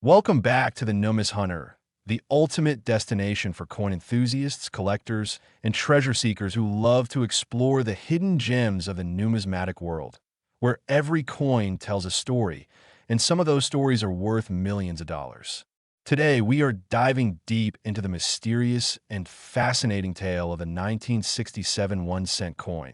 Welcome back to the Numis Hunter, the ultimate destination for coin enthusiasts, collectors, and treasure seekers who love to explore the hidden gems of the numismatic world, where every coin tells a story, and some of those stories are worth millions of dollars. Today, we are diving deep into the mysterious and fascinating tale of the 1967 1-cent coin,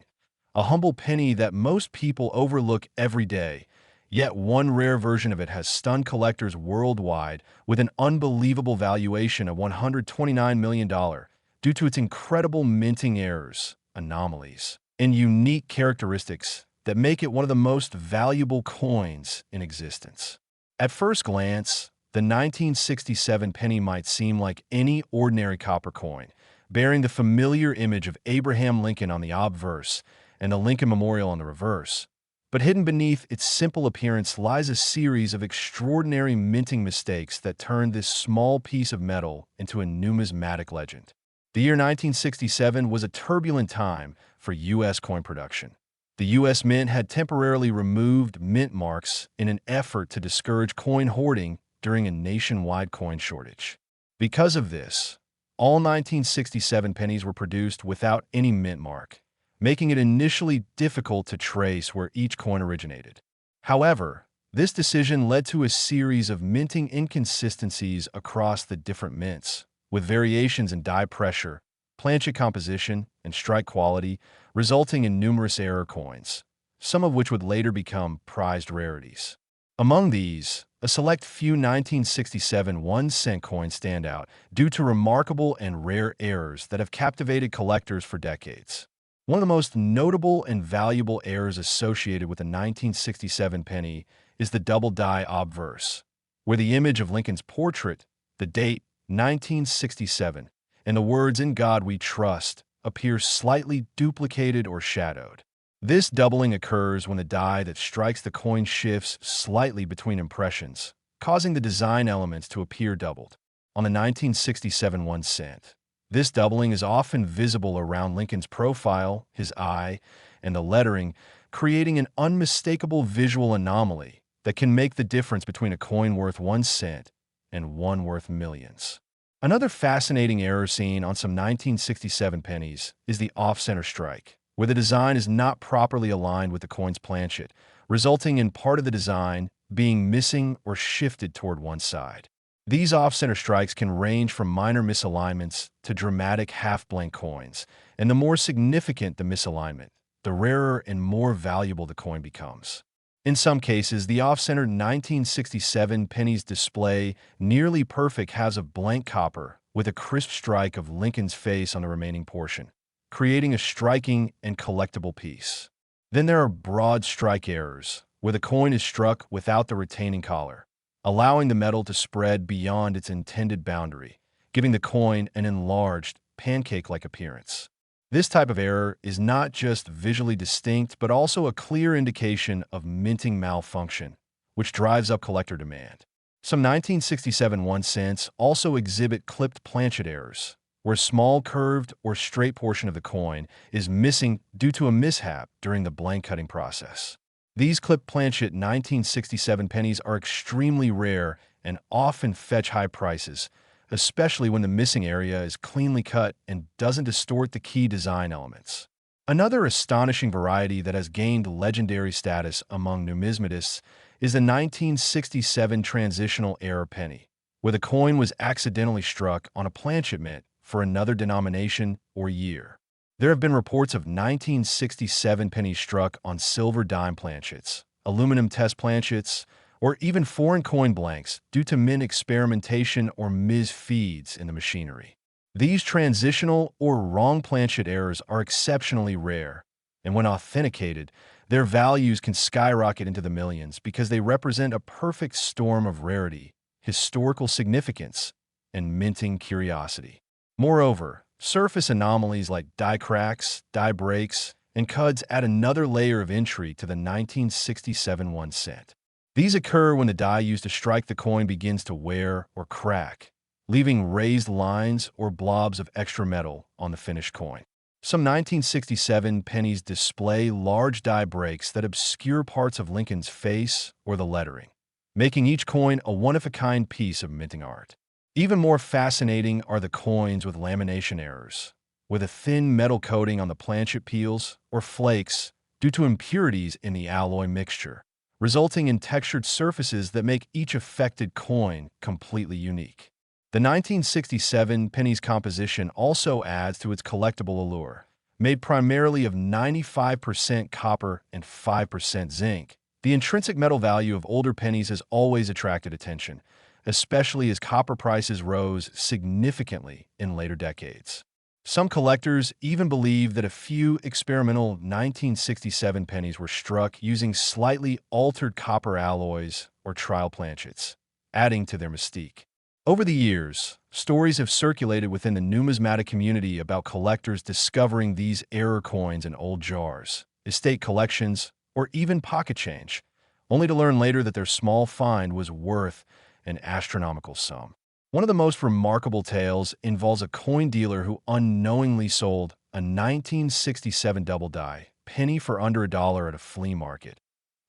a humble penny that most people overlook every day. Yet one rare version of it has stunned collectors worldwide with an unbelievable valuation of $129 million due to its incredible minting errors, anomalies, and unique characteristics that make it one of the most valuable coins in existence. At first glance, the 1967 penny might seem like any ordinary copper coin, bearing the familiar image of Abraham Lincoln on the obverse and the Lincoln Memorial on the reverse. But hidden beneath its simple appearance lies a series of extraordinary minting mistakes that turned this small piece of metal into a numismatic legend. The year 1967 was a turbulent time for U.S. coin production. The U.S. Mint had temporarily removed mint marks in an effort to discourage coin hoarding during a nationwide coin shortage. Because of this, all 1967 pennies were produced without any mint mark, making it initially difficult to trace where each coin originated. However, this decision led to a series of minting inconsistencies across the different mints, with variations in die pressure, planchet composition, and strike quality, resulting in numerous error coins, some of which would later become prized rarities. Among these, a select few 1967 1-cent coins stand out due to remarkable and rare errors that have captivated collectors for decades. One of the most notable and valuable errors associated with the 1967 penny is the double die obverse, where the image of Lincoln's portrait, the date 1967, and the words "In God We Trust" appear slightly duplicated or shadowed. This doubling occurs when the die that strikes the coin shifts slightly between impressions, causing the design elements to appear doubled. On the 1967 1 cent, this doubling is often visible around Lincoln's profile, his eye, and the lettering, creating an unmistakable visual anomaly that can make the difference between a coin worth 1 cent and one worth millions. Another fascinating error seen on some 1967 pennies is the off-center strike, where the design is not properly aligned with the coin's planchet, resulting in part of the design being missing or shifted toward one side. These off-center strikes can range from minor misalignments to dramatic half-blank coins, and the more significant the misalignment, the rarer and more valuable the coin becomes. In some cases, the off-center 1967 pennies display nearly perfect halves of blank copper with a crisp strike of Lincoln's face on the remaining portion, creating a striking and collectible piece. Then there are broad strike errors, where the coin is struck without the retaining collar, allowing the metal to spread beyond its intended boundary, giving the coin an enlarged, pancake-like appearance. This type of error is not just visually distinct, but also a clear indication of minting malfunction, which drives up collector demand. Some 1967 1 cents also exhibit clipped planchet errors, where a small curved or straight portion of the coin is missing due to a mishap during the blank cutting process. These clipped planchet 1967 pennies are extremely rare and often fetch high prices, especially when the missing area is cleanly cut and doesn't distort the key design elements. Another astonishing variety that has gained legendary status among numismatists is the 1967 transitional error penny, where the coin was accidentally struck on a planchet mint for another denomination or year. There have been reports of 1967 pennies struck on silver dime planchets, aluminum test planchets, or even foreign coin blanks due to mint experimentation or misfeeds in the machinery. These transitional or wrong planchet errors are exceptionally rare, and when authenticated, their values can skyrocket into the millions because they represent a perfect storm of rarity, historical significance, and minting curiosity. Moreover, surface anomalies like die cracks, die breaks, and cuds add another layer of intrigue to the 1967 1 cent. These occur when the die used to strike the coin begins to wear or crack, leaving raised lines or blobs of extra metal on the finished coin. Some 1967 pennies display large die breaks that obscure parts of Lincoln's face or the lettering, making each coin a one-of-a-kind piece of minting art. Even more fascinating are the coins with lamination errors, with a thin metal coating on the planchet peels or flakes due to impurities in the alloy mixture, resulting in textured surfaces that make each affected coin completely unique. The 1967 penny's composition also adds to its collectible allure. Made primarily of 95% copper and 5% zinc, the intrinsic metal value of older pennies has always attracted attention, especially as copper prices rose significantly in later decades. Some collectors even believe that a few experimental 1967 pennies were struck using slightly altered copper alloys or trial planchets, adding to their mystique. Over the years, stories have circulated within the numismatic community about collectors discovering these error coins in old jars, estate collections, or even pocket change, only to learn later that their small find was worth an astronomical sum. One of the most remarkable tales involves a coin dealer who unknowingly sold a 1967 double die penny for under $1 at a flea market,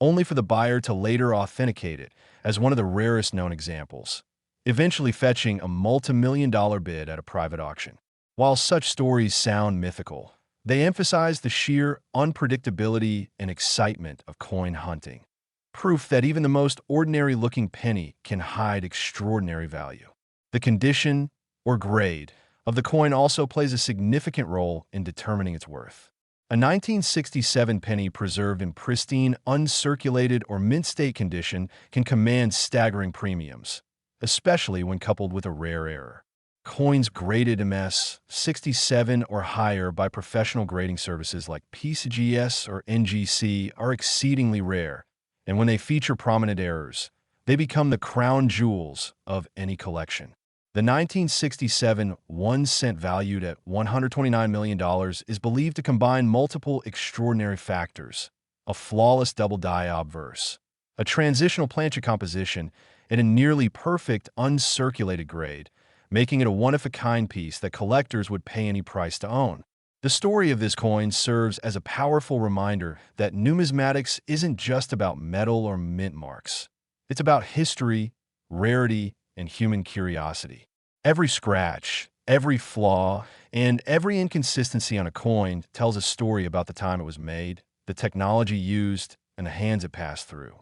only for the buyer to later authenticate it as one of the rarest known examples, eventually fetching a multi-million-dollar bid at a private auction. While such stories sound mythical, they emphasize the sheer unpredictability and excitement of coin hunting, proof that even the most ordinary-looking penny can hide extraordinary value. The condition, or grade, of the coin also plays a significant role in determining its worth. A 1967 penny preserved in pristine, uncirculated, or mint-state condition can command staggering premiums, especially when coupled with a rare error. Coins graded MS 67 or higher by professional grading services like PCGS or NGC are exceedingly rare, and when they feature prominent errors, they become the crown jewels of any collection. The 1967 1 cent valued at $129 million is believed to combine multiple extraordinary factors: a flawless double die obverse, a transitional planchet composition, and a nearly perfect uncirculated grade, making it a one-of-a-kind piece that collectors would pay any price to own. The story of this coin serves as a powerful reminder that numismatics isn't just about metal or mint marks. It's about history, rarity, and human curiosity. Every scratch, every flaw, and every inconsistency on a coin tells a story about the time it was made, the technology used, and the hands it passed through.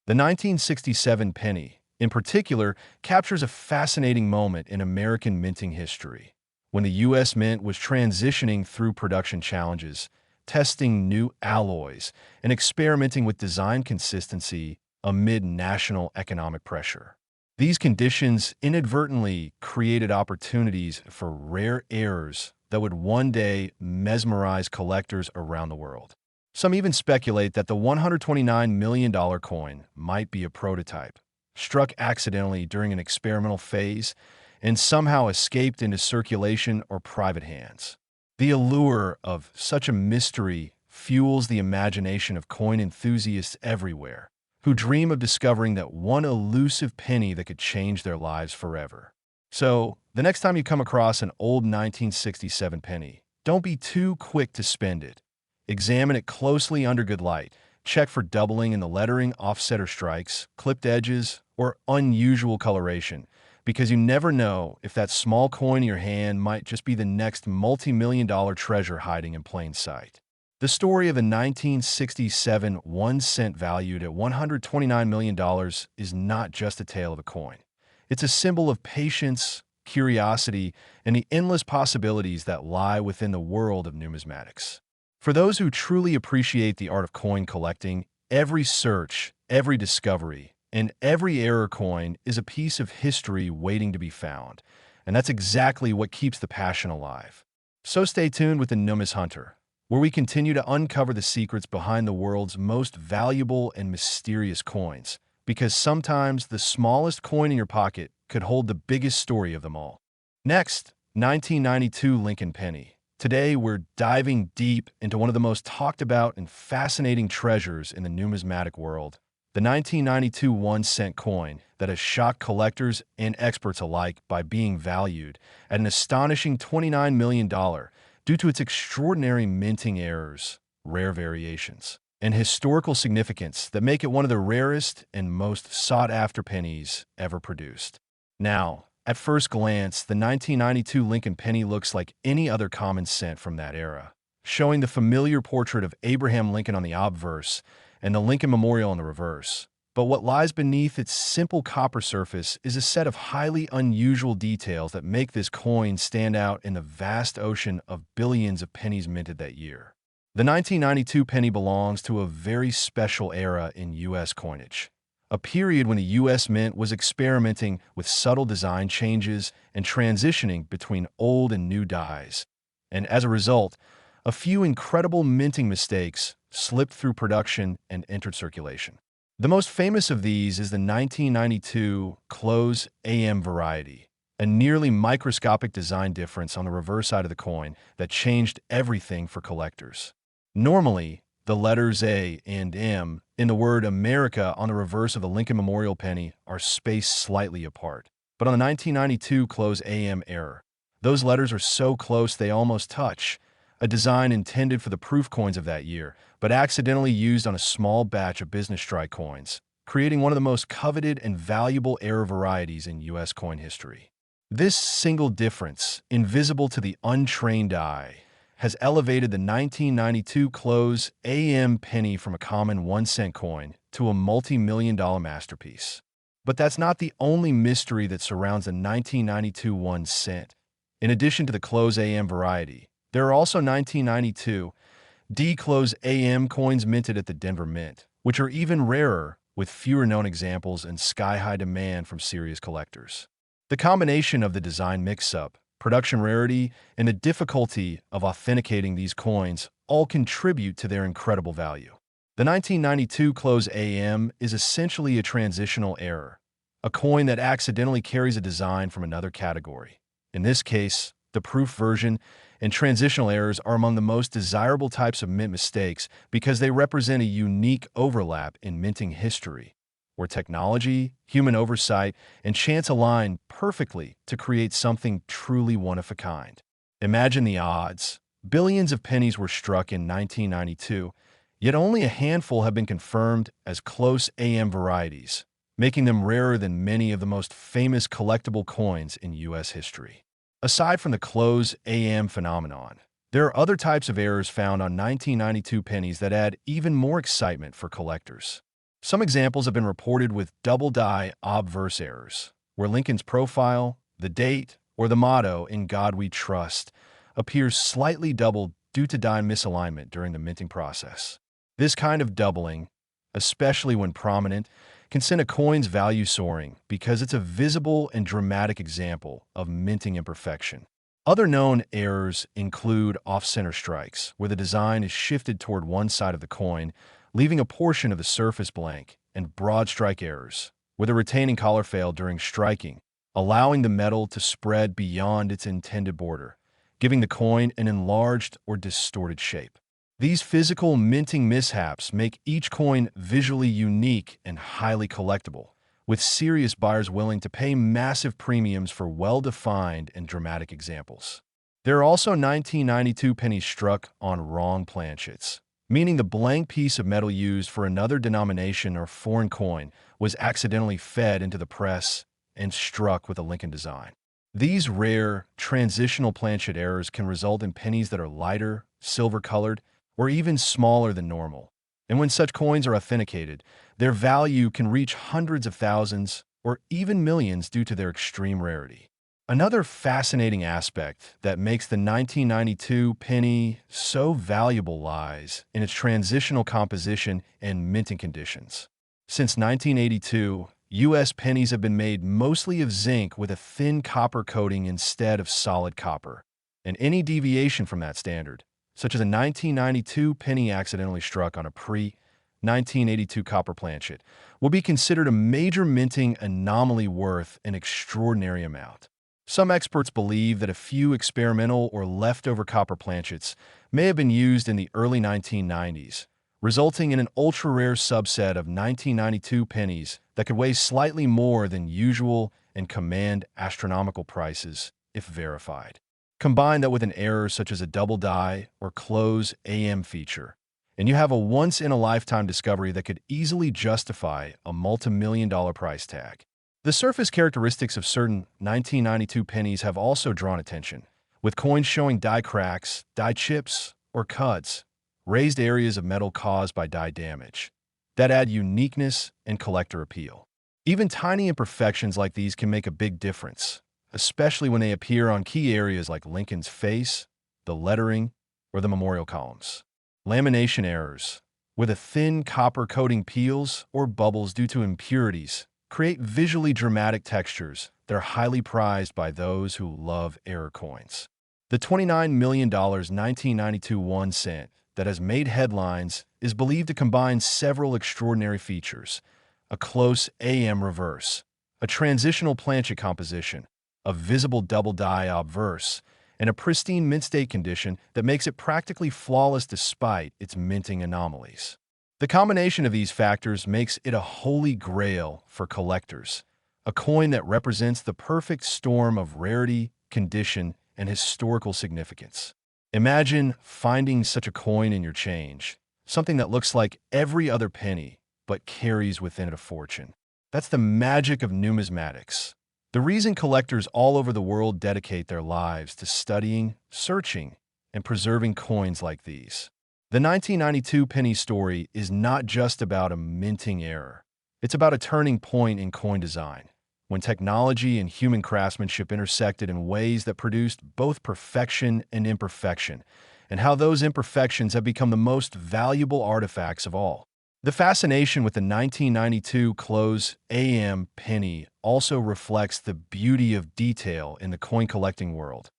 The 1967 penny, in particular, captures a fascinating moment in American minting history, when the U.S. Mint was transitioning through production challenges, testing new alloys, and experimenting with design consistency amid national economic pressure. These conditions inadvertently created opportunities for rare errors that would one day mesmerize collectors around the world. Some even speculate that the $129 million coin might be a prototype, struck accidentally during an experimental phase, and somehow escaped into circulation or private hands. The allure of such a mystery fuels the imagination of coin enthusiasts everywhere, who dream of discovering that one elusive penny that could change their lives forever. So, the next time you come across an old 1967 penny, don't be too quick to spend it. Examine it closely under good light. Check for doubling in the lettering, offset or strikes, clipped edges, or unusual coloration, because you never know if that small coin in your hand might just be the next multi-million-dollar treasure hiding in plain sight. The story of a 1967 1 cent valued at $129 million is not just a tale of a coin. It's a symbol of patience, curiosity, and the endless possibilities that lie within the world of numismatics. For those who truly appreciate the art of coin collecting, every search, every discovery, and every error coin is a piece of history waiting to be found, and that's exactly what keeps the passion alive. So stay tuned with the Numis Hunter, where we continue to uncover the secrets behind the world's most valuable and mysterious coins, because sometimes the smallest coin in your pocket could hold the biggest story of them all. Next, 1992 Lincoln Penny. Today, we're diving deep into one of the most talked about and fascinating treasures in the numismatic world, the 1992 1 cent coin that has shocked collectors and experts alike by being valued at an astonishing $29 million due to its extraordinary minting errors, rare variations, and historical significance that make it one of the rarest and most sought-after pennies ever produced. Now, at first glance, the 1992 Lincoln penny looks like any other common cent from that era, showing the familiar portrait of Abraham Lincoln on the obverse and the Lincoln Memorial on the reverse. But what lies beneath its simple copper surface is a set of highly unusual details that make this coin stand out in the vast ocean of billions of pennies minted that year. The 1992 penny belongs to a very special era in U.S. coinage, a period when the U.S. Mint was experimenting with subtle design changes and transitioning between old and new dies. And as a result, a few incredible minting mistakes slipped through production and entered circulation. The most famous of these is the 1992 Close AM variety, a nearly microscopic design difference on the reverse side of the coin that changed everything for collectors. Normally, the letters A and M in the word America on the reverse of the Lincoln Memorial penny are spaced slightly apart. But on the 1992 Close AM error, those letters are so close they almost touch, a design intended for the proof coins of that year, but accidentally used on a small batch of business strike coins, creating one of the most coveted and valuable error varieties in U.S. coin history. This single difference, invisible to the untrained eye, has elevated the 1992 Close AM penny from a common 1-cent coin to a multi-million-dollar masterpiece. But that's not the only mystery that surrounds the 1992 1 cent. In addition to the Close AM variety, there are also 1992 D-Close AM coins minted at the Denver Mint, which are even rarer, with fewer known examples and sky-high demand from serious collectors. The combination of the design mix-up, production rarity, and the difficulty of authenticating these coins all contribute to their incredible value. The 1992 Close AM is essentially a transitional error, a coin that accidentally carries a design from another category. In this case, the proof version and transitional errors are among the most desirable types of mint mistakes because they represent a unique overlap in minting history, where technology, human oversight, and chance align perfectly to create something truly one-of-a-kind. Imagine the odds. Billions of pennies were struck in 1992, yet only a handful have been confirmed as Close AM varieties, making them rarer than many of the most famous collectible coins in U.S. history. Aside from the Close AM phenomenon, there are other types of errors found on 1992 pennies that add even more excitement for collectors. Some examples have been reported with double-die obverse errors, where Lincoln's profile, the date, or the motto, "In God We Trust," appears slightly doubled due to die misalignment during the minting process. This kind of doubling, especially when prominent, can send a coin's value soaring because it's a visible and dramatic example of minting imperfection. Other known errors include off-center strikes, where the design is shifted toward one side of the coin, leaving a portion of the surface blank, and broad strike errors, where the retaining collar failed during striking, allowing the metal to spread beyond its intended border, giving the coin an enlarged or distorted shape. These physical minting mishaps make each coin visually unique and highly collectible, with serious buyers willing to pay massive premiums for well-defined and dramatic examples. There are also 1992 pennies struck on wrong planchets, meaning the blank piece of metal used for another denomination or foreign coin was accidentally fed into the press and struck with a Lincoln design. These rare, transitional planchet errors can result in pennies that are lighter, silver-colored, or even smaller than normal. And when such coins are authenticated, their value can reach hundreds of thousands or even millions due to their extreme rarity. Another fascinating aspect that makes the 1992 penny so valuable lies in its transitional composition and minting conditions. Since 1982, U.S. pennies have been made mostly of zinc with a thin copper coating instead of solid copper, and any deviation from that standard, such as a 1992 penny accidentally struck on a pre-1982 copper planchet, will be considered a major minting anomaly worth an extraordinary amount. Some experts believe that a few experimental or leftover copper planchets may have been used in the early 1990s, resulting in an ultra-rare subset of 1992 pennies that could weigh slightly more than usual and command astronomical prices if verified. Combine that with an error such as a double die or Close AM feature, and you have a once-in-a-lifetime discovery that could easily justify a multi-million-dollar price tag. The surface characteristics of certain 1992 pennies have also drawn attention, with coins showing die cracks, die chips, or cuts, raised areas of metal caused by die damage, that add uniqueness and collector appeal. Even tiny imperfections like these can make a big difference, especially when they appear on key areas like Lincoln's face, the lettering, or the memorial columns. Lamination errors, where the thin copper coating peels or bubbles due to impurities, create visually dramatic textures that are highly prized by those who love error coins. The $29 million 1992 1 cent that has made headlines is believed to combine several extraordinary features: a close AM reverse, a transitional Planchet composition, a visible double die obverse, and a pristine mint state condition that makes it practically flawless despite its minting anomalies. The combination of these factors makes it a holy grail for collectors, a coin that represents the perfect storm of rarity, condition, and historical significance. Imagine finding such a coin in your change, something that looks like every other penny, but carries within it a fortune. That's the magic of numismatics. The reason collectors all over the world dedicate their lives to studying, searching, and preserving coins like these. The 1992 penny story is not just about a minting error. It's about a turning point in coin design, when technology and human craftsmanship intersected in ways that produced both perfection and imperfection, and how those imperfections have become the most valuable artifacts of all. The fascination with the 1992 close AM penny also reflects the beauty of detail in the coin collecting world.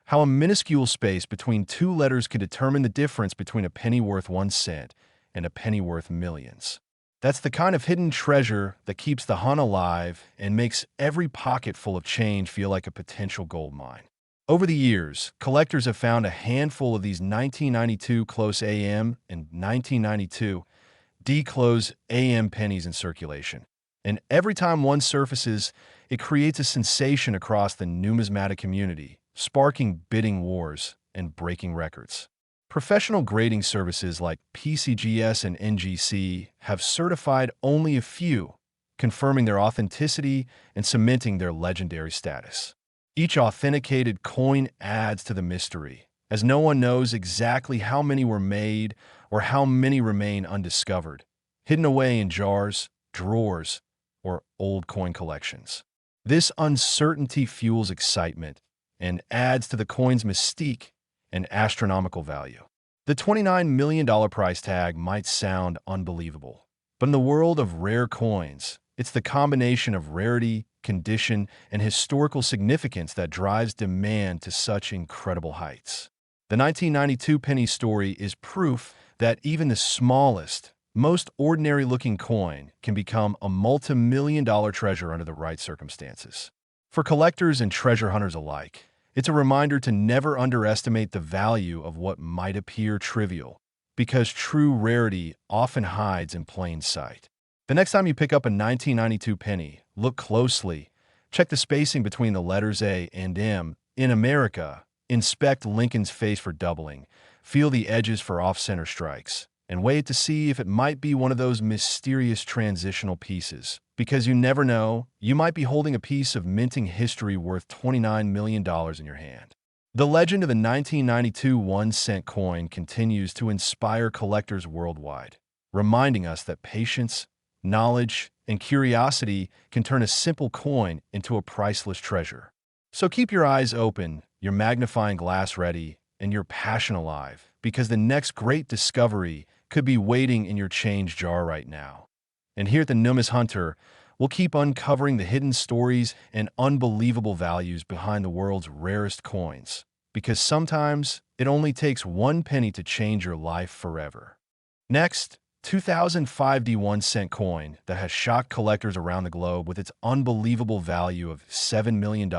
How a minuscule space between two letters could determine the difference between a penny worth 1 cent and a penny worth millions. That's the kind of hidden treasure that keeps the hunt alive and makes every pocket full of change feel like a potential gold mine. Over the years, collectors have found a handful of these 1992 close AM and 1992 D-close AM pennies in circulation. And every time one surfaces, it creates a sensation across the numismatic community, sparking bidding wars and breaking records. Professional grading services like PCGS and NGC have certified only a few, confirming their authenticity and cementing their legendary status. Each authenticated coin adds to the mystery, as no one knows exactly how many were made or how many remain undiscovered, hidden away in jars, drawers, or old coin collections. This uncertainty fuels excitement and adds to the coin's mystique and astronomical value. The $29 million price tag might sound unbelievable, but in the world of rare coins, it's the combination of rarity, condition, and historical significance that drives demand to such incredible heights. The 1992 penny story is proof that even the smallest, most ordinary-looking coin can become a multi-million-dollar treasure under the right circumstances. For collectors and treasure hunters alike, it's a reminder to never underestimate the value of what might appear trivial, because true rarity often hides in plain sight. The next time you pick up a 1992 penny, look closely. Check the spacing between the letters A and M. In America, inspect Lincoln's face for doubling, feel the edges for off-center strikes, and wait to see if it might be one of those mysterious transitional pieces. Because you never know, you might be holding a piece of minting history worth $29 million in your hand. The legend of the 1992 1 cent coin continues to inspire collectors worldwide, reminding us that patience, knowledge, and curiosity can turn a simple coin into a priceless treasure. So keep your eyes open, your magnifying glass ready, and your passion alive, because the next great discovery could be waiting in your change jar right now. And here at the Numis Hunter, we'll keep uncovering the hidden stories and unbelievable values behind the world's rarest coins, because sometimes it only takes one penny to change your life forever. Next, 2005 D 1 cent coin that has shocked collectors around the globe with its unbelievable value of $7 million,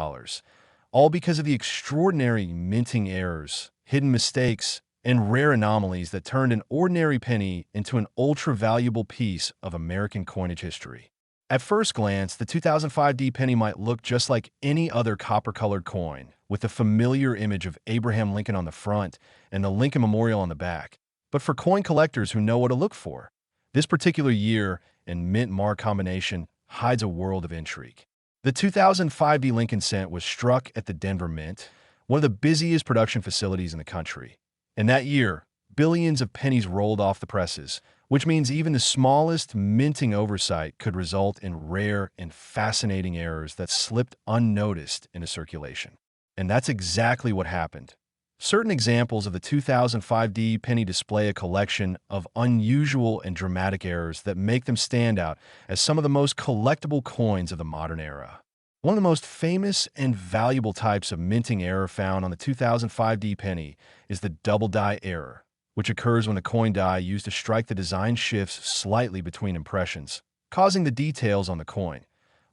all because of the extraordinary minting errors, hidden mistakes, and rare anomalies that turned an ordinary penny into an ultra-valuable piece of American coinage history. At first glance, the 2005 D penny might look just like any other copper-colored coin, with the familiar image of Abraham Lincoln on the front and the Lincoln Memorial on the back. but for coin collectors who know what to look for. This particular year and mint-mark combination hides a world of intrigue. The 2005 D Lincoln cent was struck at the Denver Mint, one of the busiest production facilities in the country. In that year, billions of pennies rolled off the presses, which means even the smallest minting oversight could result in rare and fascinating errors that slipped unnoticed into circulation. And that's exactly what happened. Certain examples of the 2005 D penny display a collection of unusual and dramatic errors that make them stand out as some of the most collectible coins of the modern era. One of the most famous and valuable types of minting error found on the 2005 D penny is the double die error, which occurs when the coin die used to strike the design shifts slightly between impressions, causing the details on the coin,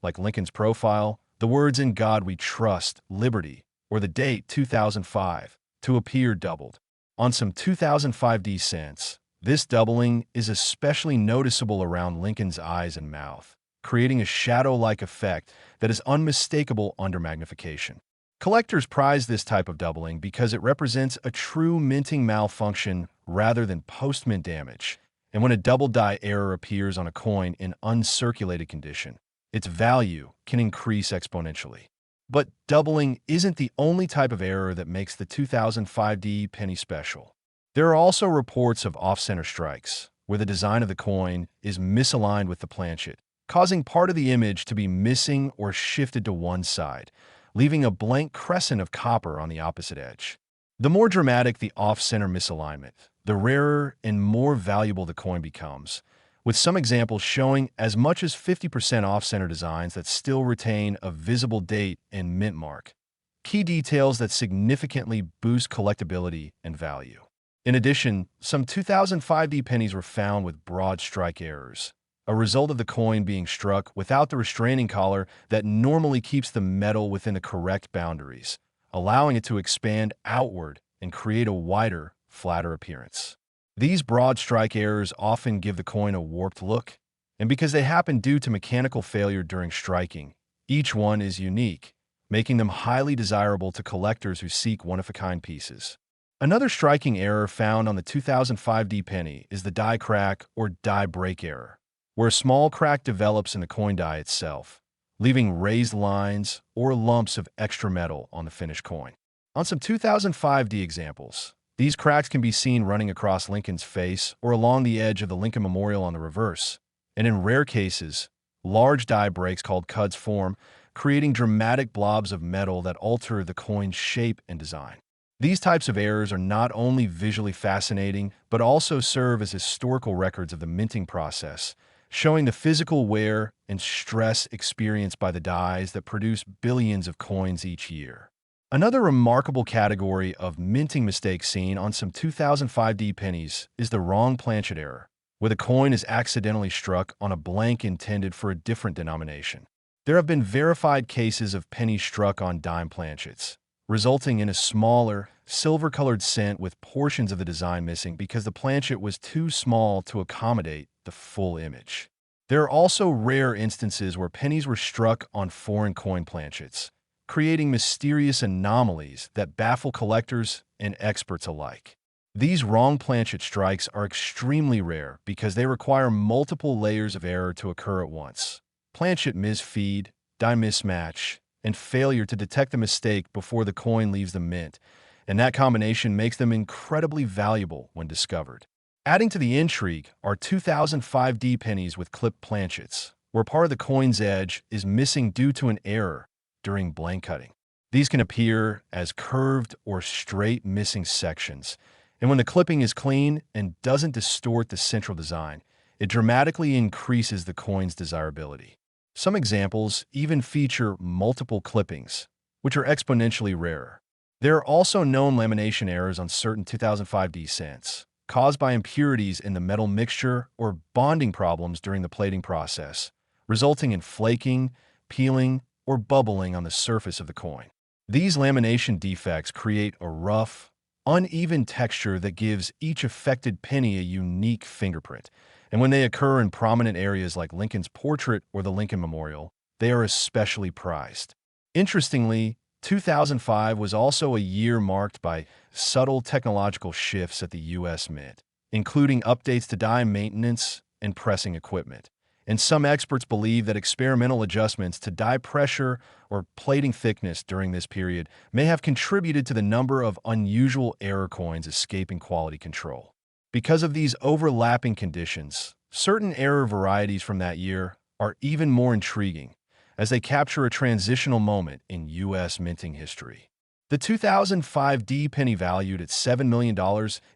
like Lincoln's profile, the words "In God We Trust," "Liberty," or the date 2005, to appear doubled. On some 2005 D cents, this doubling is especially noticeable around Lincoln's eyes and mouth, creating a shadow-like effect that is unmistakable under magnification. Collectors prize this type of doubling because it represents a true minting malfunction rather than post-mint damage, and when a double die error appears on a coin in uncirculated condition, its value can increase exponentially. But doubling isn't the only type of error that makes the 2005 D penny special. There are also reports of off-center strikes, where the design of the coin is misaligned with the planchet, causing part of the image to be missing or shifted to one side, leaving a blank crescent of copper on the opposite edge. The more dramatic the off-center misalignment, the rarer and more valuable the coin becomes, with some examples showing as much as 50% off-center designs that still retain a visible date and mint mark, key details that significantly boost collectability and value. In addition, some 2005 D pennies were found with broad strike errors, a result of the coin being struck without the restraining collar that normally keeps the metal within the correct boundaries, allowing it to expand outward and create a wider, flatter appearance. These broad strike errors often give the coin a warped look, and because they happen due to mechanical failure during striking, each one is unique, making them highly desirable to collectors who seek one-of-a-kind pieces. Another striking error found on the 2005 D penny is the die crack or die break error, where a small crack develops in the coin die itself, leaving raised lines or lumps of extra metal on the finished coin. On some 2005 D examples, these cracks can be seen running across Lincoln's face or along the edge of the Lincoln Memorial on the reverse, and in rare cases, large die breaks called cuds form, creating dramatic blobs of metal that alter the coin's shape and design. These types of errors are not only visually fascinating, but also serve as historical records of the minting process, showing the physical wear and stress experienced by the dies that produce billions of coins each year. Another remarkable category of minting mistakes seen on some 2005 D pennies is the wrong planchet error, where the coin is accidentally struck on a blank intended for a different denomination. There have been verified cases of pennies struck on dime planchets, resulting in a smaller, silver-colored cent with portions of the design missing because the planchet was too small to accommodate the full image. There are also rare instances where pennies were struck on foreign coin planchets, creating mysterious anomalies that baffle collectors and experts alike. These wrong planchet strikes are extremely rare because they require multiple layers of error to occur at once. Planchet misfeed, die mismatch, and failure to detect the mistake before the coin leaves the mint, and that combination makes them incredibly valuable when discovered. Adding to the intrigue are 2005 D pennies with clipped planchets, where part of the coin's edge is missing due to an error during blank cutting. These can appear as curved or straight missing sections, and when the clipping is clean and doesn't distort the central design, it dramatically increases the coin's desirability. Some examples even feature multiple clippings, which are exponentially rarer. There are also known lamination errors on certain 2005 D cents, caused by impurities in the metal mixture or bonding problems during the plating process, resulting in flaking, peeling, or bubbling on the surface of the coin. These lamination defects create a rough, uneven texture that gives each affected penny a unique fingerprint, and when they occur in prominent areas like Lincoln's portrait or the Lincoln Memorial, they are especially prized. Interestingly, 2005 was also a year marked by subtle technological shifts at the U.S. Mint. including updates to die maintenance and pressing equipment. And some experts believe that experimental adjustments to die pressure or plating thickness during this period may have contributed to the number of unusual error coins escaping quality control. Because of these overlapping conditions, certain error varieties from that year are even more intriguing, as they capture a transitional moment in U.S. minting history. The 2005 D penny, valued at $7 million,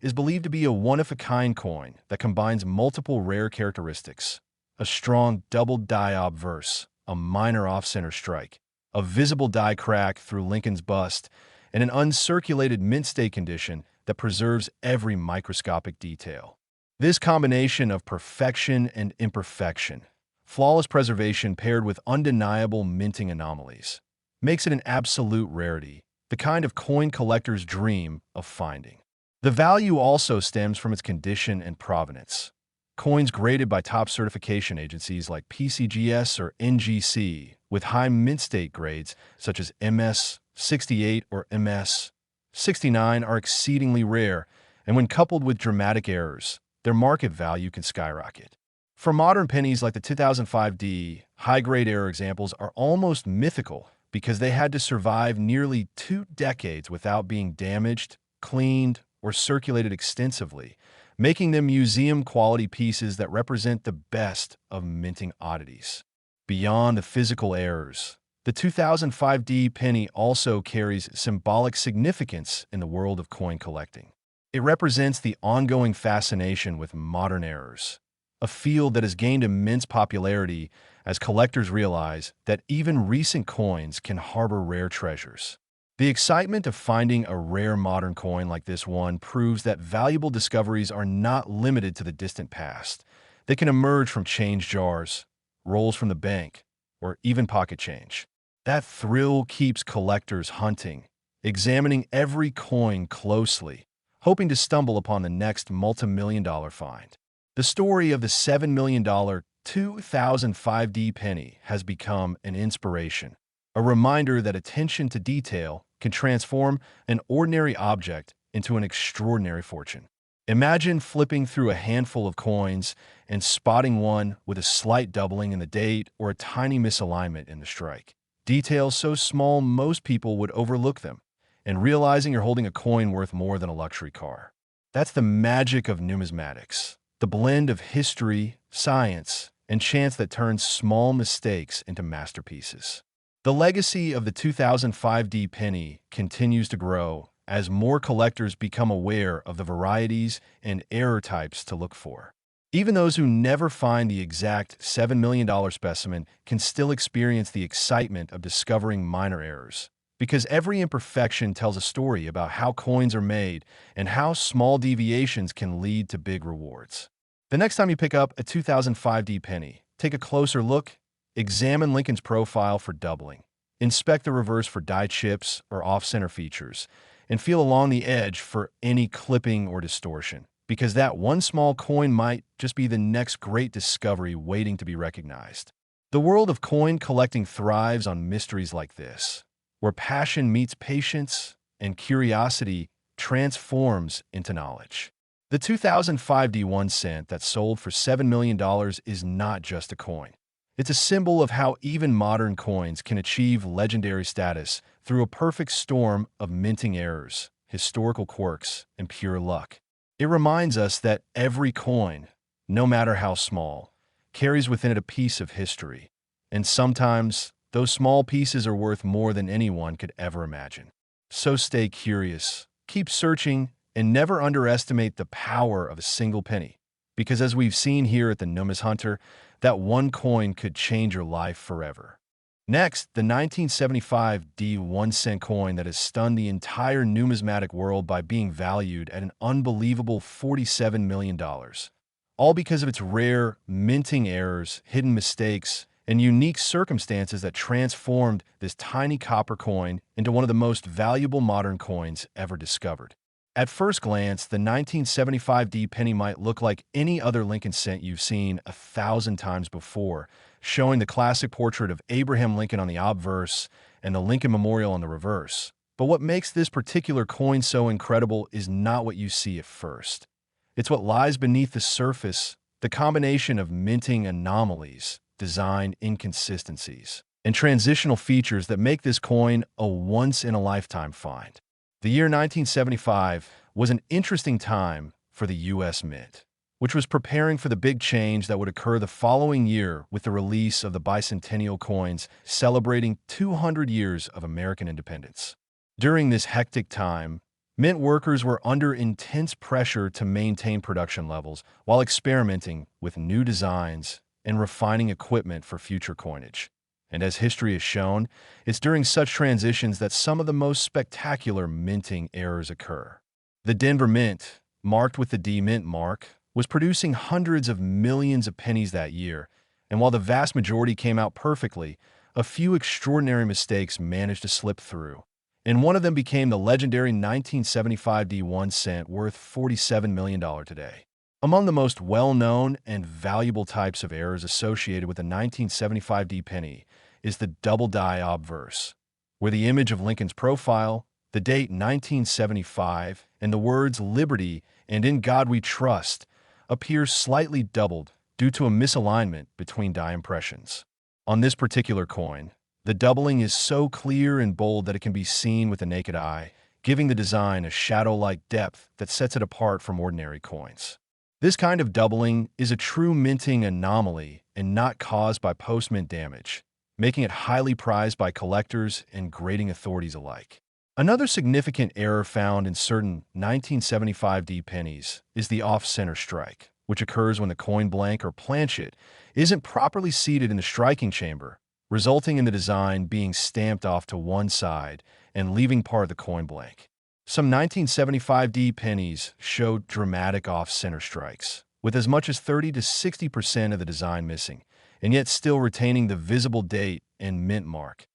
is believed to be a one-of-a-kind coin that combines multiple rare characteristics: a strong double die obverse, a minor off-center strike, a visible die crack through Lincoln's bust, and an uncirculated mint state condition that preserves every microscopic detail. This combination of perfection and imperfection, flawless preservation paired with undeniable minting anomalies, makes it an absolute rarity, the kind of coin collectors dream of finding. The value also stems from its condition and provenance. Coins graded by top certification agencies like PCGS or NGC, with high mint state grades such as MS-68 or MS-69, are exceedingly rare, and when coupled with dramatic errors, their market value can skyrocket. For modern pennies like the 2005 D, high-grade error examples are almost mythical because they had to survive nearly 2 decades without being damaged, cleaned, or circulated extensively, making them museum-quality pieces that represent the best of minting oddities. Beyond the physical errors, the 2005 D penny also carries symbolic significance in the world of coin collecting. It represents the ongoing fascination with modern errors, a field that has gained immense popularity as collectors realize that even recent coins can harbor rare treasures. The excitement of finding a rare modern coin like this one proves that valuable discoveries are not limited to the distant past. They can emerge from change jars, rolls from the bank, or even pocket change. That thrill keeps collectors hunting, examining every coin closely, hoping to stumble upon the next multi-million-dollar find. The story of the $7 million 2005 D penny has become an inspiration, a reminder that attention to detail can transform an ordinary object into an extraordinary fortune. Imagine flipping through a handful of coins and spotting one with a slight doubling in the date or a tiny misalignment in the strike. Details so small most people would overlook them, and realizing you're holding a coin worth more than a luxury car. That's the magic of numismatics, the blend of history, science, and chance that turns small mistakes into masterpieces. The legacy of the 2005 D penny continues to grow as more collectors become aware of the varieties and error types to look for. Even those who never find the exact $7 million specimen can still experience the excitement of discovering minor errors, because every imperfection tells a story about how coins are made and how small deviations can lead to big rewards. The next time you pick up a 2005 D penny, take a closer look, examine Lincoln's profile for doubling, inspect the reverse for die chips or off-center features, and feel along the edge for any clipping or distortion, because that one small coin might just be the next great discovery waiting to be recognized. The world of coin collecting thrives on mysteries like this, where passion meets patience and curiosity transforms into knowledge. The 2005 D1 cent that sold for $7 million is not just a coin. It's a symbol of how even modern coins can achieve legendary status through a perfect storm of minting errors, historical quirks, and pure luck. It reminds us that every coin, no matter how small, carries within it a piece of history, and sometimes those small pieces are worth more than anyone could ever imagine. So stay curious, keep searching, and never underestimate the power of a single penny, because as we've seen here at the Numis Hunter, that one coin could change your life forever. Next, the 1975 D 1 cent coin that has stunned the entire numismatic world by being valued at an unbelievable $47 million, all because of its rare minting errors, hidden mistakes, and unique circumstances that transformed this tiny copper coin into one of the most valuable modern coins ever discovered. At first glance, the 1975 D penny might look like any other Lincoln cent you've seen 1,000 times before, showing the classic portrait of Abraham Lincoln on the obverse and the Lincoln Memorial on the reverse. But what makes this particular coin so incredible is not what you see at first. It's what lies beneath the surface, the combination of minting anomalies, design inconsistencies, and transitional features that make this coin a once-in-a-lifetime find. The year 1975 was an interesting time for the U.S. Mint, which was preparing for the big change that would occur the following year with the release of the bicentennial coins celebrating 200 years of American independence. During this hectic time, mint workers were under intense pressure to maintain production levels while experimenting with new designs and refining equipment for future coinage. And as history has shown, it's during such transitions that some of the most spectacular minting errors occur. The Denver Mint, marked with the D Mint mark, was producing hundreds of millions of pennies that year, and while the vast majority came out perfectly, a few extraordinary mistakes managed to slip through. And one of them became the legendary 1975 D1 cent worth $47 million today. Among the most well-known and valuable types of errors associated with the 1975 D penny is the double die obverse, where the image of Lincoln's profile, the date 1975, and the words "Liberty" and "In God We Trust" appears slightly doubled due to a misalignment between die impressions. On this particular coin, the doubling is so clear and bold that it can be seen with the naked eye, giving the design a shadow-like depth that sets it apart from ordinary coins. This kind of doubling is a true minting anomaly and not caused by post-mint damage, making it highly prized by collectors and grading authorities alike. Another significant error found in certain 1975 D pennies is the off-center strike, which occurs when the coin blank or planchet isn't properly seated in the striking chamber, resulting in the design being stamped off to one side and leaving part of the coin blank. Some 1975 D pennies showed dramatic off-center strikes, with as much as 30 to 60% of the design missing, and yet still retaining the visible date and mint mark.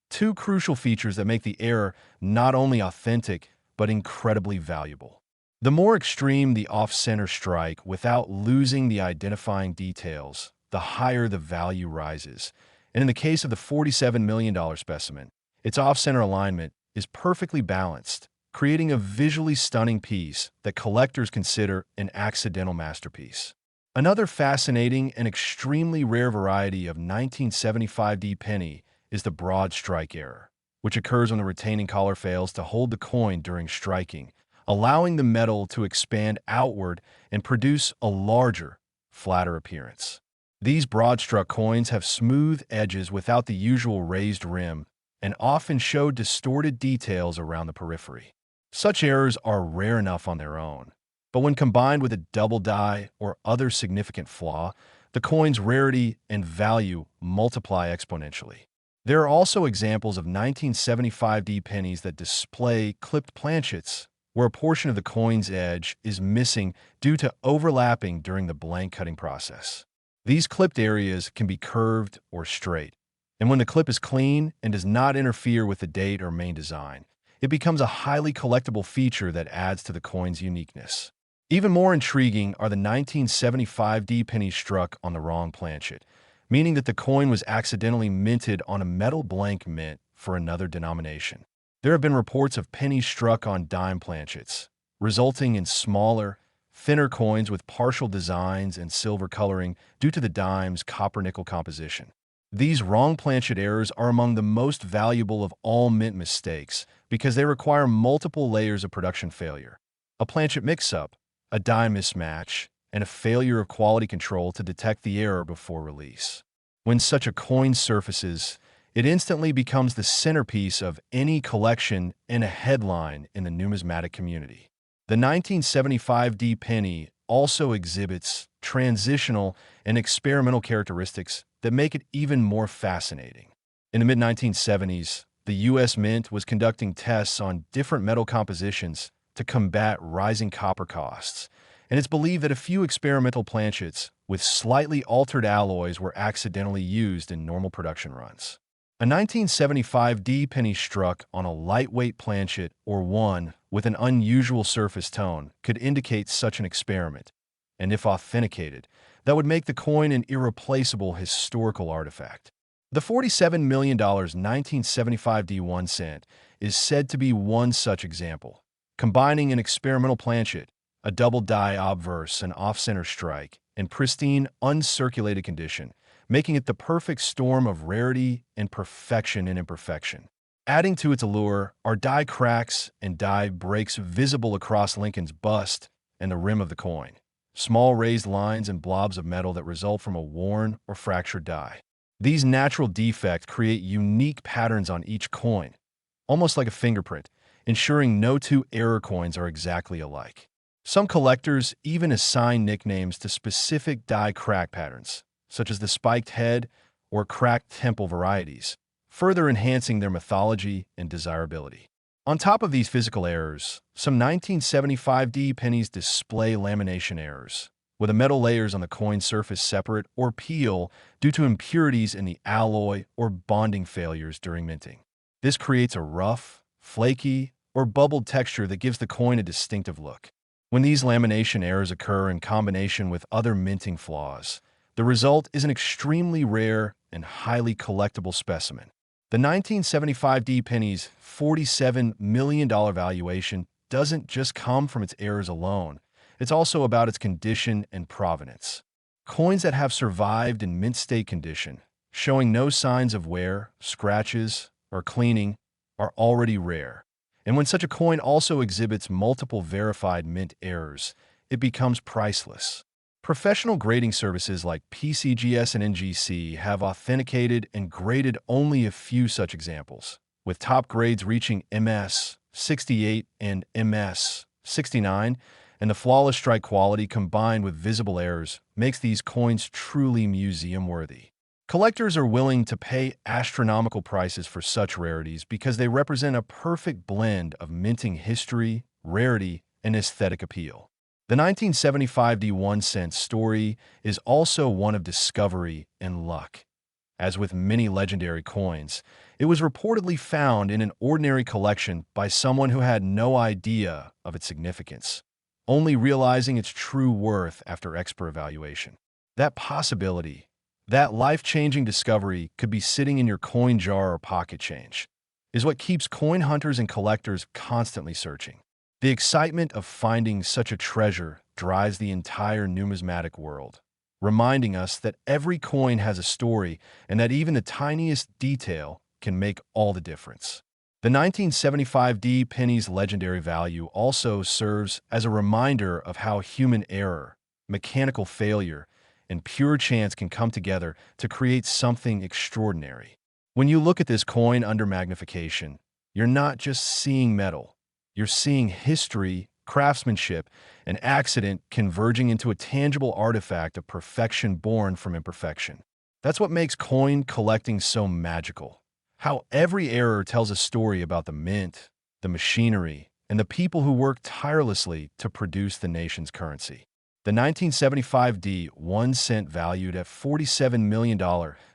Two crucial features that make the error not only authentic, but incredibly valuable. The more extreme the off-center strike without losing the identifying details, the higher the value rises. And in the case of the $47 million specimen, its off-center alignment is perfectly balanced, creating a visually stunning piece that collectors consider an accidental masterpiece. Another fascinating and extremely rare variety of 1975 D penny is the broad strike error, which occurs when the retaining collar fails to hold the coin during striking, allowing the metal to expand outward and produce a larger, flatter appearance. These broad-struck coins have smooth edges without the usual raised rim and often show distorted details around the periphery. Such errors are rare enough on their own, but when combined with a double die or other significant flaw, the coin's rarity and value multiply exponentially. There are also examples of 1975 D pennies that display clipped planchets, where a portion of the coin's edge is missing due to overlapping during the blank cutting process. These clipped areas can be curved or straight, and when the clip is clean and does not interfere with the date or main design, it becomes a highly collectible feature that adds to the coin's uniqueness. Even more intriguing are the 1975 D pennies struck on the wrong planchet, meaning that the coin was accidentally minted on a metal blank mint for another denomination. There have been reports of pennies struck on dime planchets, resulting in smaller, thinner coins with partial designs and silver coloring due to the dime's copper-nickel composition. These wrong planchet errors are among the most valuable of all mint mistakes because they require multiple layers of production failure, a planchet mix-up, a dime mismatch, and a failure of quality control to detect the error before release. When such a coin surfaces, it instantly becomes the centerpiece of any collection and a headline in the numismatic community. The 1975 D penny also exhibits transitional and experimental characteristics that make it even more fascinating. In the mid-1970s, the U.S. Mint was conducting tests on different metal compositions to combat rising copper costs, and it's believed that a few experimental planchets with slightly altered alloys were accidentally used in normal production runs. A 1975 D penny struck on a lightweight planchet or one with an unusual surface tone could indicate such an experiment, and if authenticated, that would make the coin an irreplaceable historical artifact. The $47 million 1975 D1 cent is said to be one such example, combining an experimental planchet, a double die obverse and off-center strike, in pristine, uncirculated condition, making it the perfect storm of rarity and perfection in imperfection. Adding to its allure are die cracks and die breaks visible across Lincoln's bust and the rim of the coin, small raised lines and blobs of metal that result from a worn or fractured die. These natural defects create unique patterns on each coin, almost like a fingerprint, ensuring no two error coins are exactly alike. Some collectors even assign nicknames to specific die crack patterns, such as the spiked head or cracked temple varieties, further enhancing their mythology and desirability. On top of these physical errors, some 1975D pennies display lamination errors, with the metal layers on the coin surface separate or peel due to impurities in the alloy or bonding failures during minting. This creates a rough, flaky, or bubbled texture that gives the coin a distinctive look. When these lamination errors occur in combination with other minting flaws, the result is an extremely rare and highly collectible specimen. The 1975D penny's $47 million valuation doesn't just come from its errors alone, it's also about its condition and provenance. Coins that have survived in mint state condition, showing no signs of wear, scratches, or cleaning, are already rare. And when such a coin also exhibits multiple verified mint errors, it becomes priceless. Professional grading services like PCGS and NGC have authenticated and graded only a few such examples, with top grades reaching MS 68 and MS 69, and the flawless strike quality combined with visible errors makes these coins truly museum-worthy. Collectors are willing to pay astronomical prices for such rarities because they represent a perfect blend of minting history, rarity, and aesthetic appeal. The 1975D 1-cent story is also one of discovery and luck. As with many legendary coins, it was reportedly found in an ordinary collection by someone who had no idea of its significance, only realizing its true worth after expert evaluation. That possibility, that life-changing discovery could be sitting in your coin jar or pocket change, is what keeps coin hunters and collectors constantly searching. The excitement of finding such a treasure drives the entire numismatic world, reminding us that every coin has a story and that even the tiniest detail can make all the difference. The 1975D penny's legendary value also serves as a reminder of how human error, mechanical failure, and pure chance can come together to create something extraordinary. When you look at this coin under magnification, you're not just seeing metal. You're seeing history, craftsmanship, and accident converging into a tangible artifact of perfection born from imperfection. That's what makes coin collecting so magical. How every error tells a story about the mint, the machinery, and the people who worked tirelessly to produce the nation's currency. The 1975D 1-cent valued at $47 million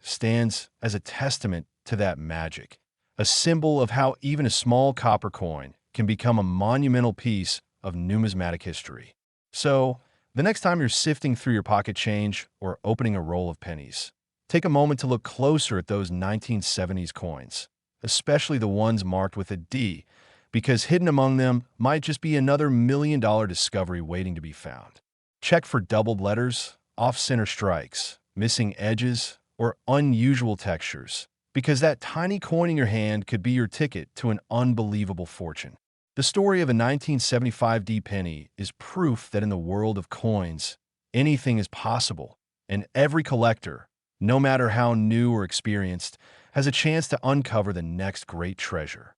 stands as a testament to that magic, a symbol of how even a small copper coin can become a monumental piece of numismatic history. So, the next time you're sifting through your pocket change or opening a roll of pennies, take a moment to look closer at those 1970s coins, especially the ones marked with a D, because hidden among them might just be another million-dollar discovery waiting to be found. Check for doubled letters, off-center strikes, missing edges, or unusual textures, because that tiny coin in your hand could be your ticket to an unbelievable fortune. The story of a 1975D penny is proof that in the world of coins, anything is possible, and every collector, no matter how new or experienced, has a chance to uncover the next great treasure.